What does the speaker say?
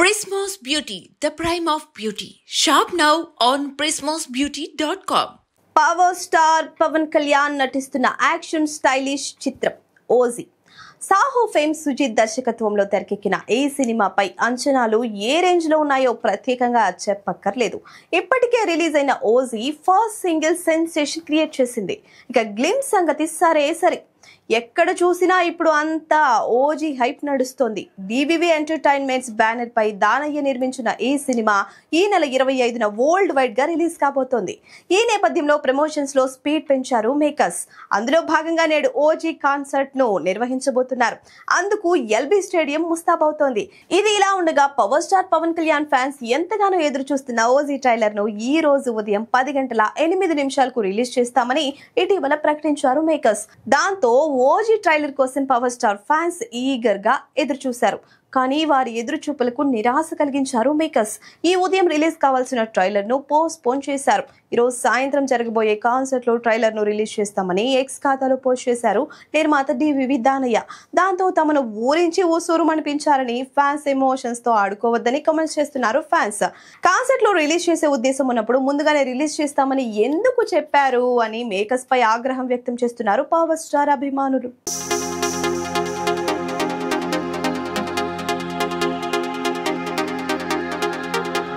Prismos Beauty, the prime of beauty. Shop now on prismosbeauty.com. Power star Pawan Kalyan నటిస్తున్న action stylish చిత్రం OG. Saaho fame Sujeeth దర్శకత్వంలో తెరకెక్కిన ఈ సినిమాపై అంచనాలు ఏ రేంజ్ లో ఉన్నాయో ప్రత్యేకంగా చెప్పక్కర్లేదు. ఇప్పటికే రిలీజ్ అయిన OG first single sensation create చేసింది. ఇక గ్లిమ్స్ సంగతి సరే. ఎక్కడ చూసినా ఇప్పుడు అంతా ఓజీ హైప్ నడుస్తోంది. డివివి ఎంటర్టైన్మెంట్స్ బ్యానర్ పై దానయ్య నిర్మించిన ఈ సినిమా ఈ నెల 25న వరల్డ్ వైడ్ గా రిలీజ్ కాబోతోంది. ఈ నేపథ్యంలో ప్రమోషన్స్ లో స్పీడ్ పెంచారు మేకర్స్. అందులో భాగంగా నేడు ఓజీ కాన్సర్ట్ ను నిర్వహించబోతున్నారు. అందుకు ఎల్బీ స్టేడియం ముస్తాబవుతోంది. ఇది ఇలా ఉండగా power star Pawan Kalyan fans ఎంతగానో ఎదురు చూస్తున్న ఓజీ ట్రైలర్ ను ఈ రోజు ఉదయం 10:08 రిలీజ్ చేస్తామని ఇటీవల ప్రకటించారు మేకర్స్. దాంతో ఓజీ ట్రైలర్ కోసం పవర్ స్టార్ ఫ్యాన్స్ ఈగర్ గా ఎదురు చూశారు. కానీ వారి ఎదురు చూపులకు నిరాశ కలిగించారు మేకర్స్. ఈ ఉదయం రిలీజ్ కావాల్సిన ట్రైలర్ ను పోస్ట్ పోన్ చేశారు. ఈరోజు సాయంత్రం జరగబోయే కాన్సర్ట్ లో ట్రైలర్ ను రిలీజ్ చేస్తామని ఎక్స్ ఖాతాలో పోస్ట్ చేశారు నిర్మాత డివివి దానయ్య. దాంతో తమను ఊరించి ఊసూరుమనిపించారని, ఫ్యాన్స్ ఎమోషన్స్ తో ఆడుకోవద్దని కామెంట్స్ చేస్తున్నారు ఫ్యాన్స్. కాన్సర్ట్ లో రిలీజ్ చేసే ఉద్దేశం ఉన్నప్పుడు ముందుగానే రిలీజ్ చేస్తామని ఎందుకు చెప్పారు అని మేకర్స్ పై ఆగ్రహం వ్యక్తం చేస్తున్నారు పవర్ స్టార్ అభిమానులు.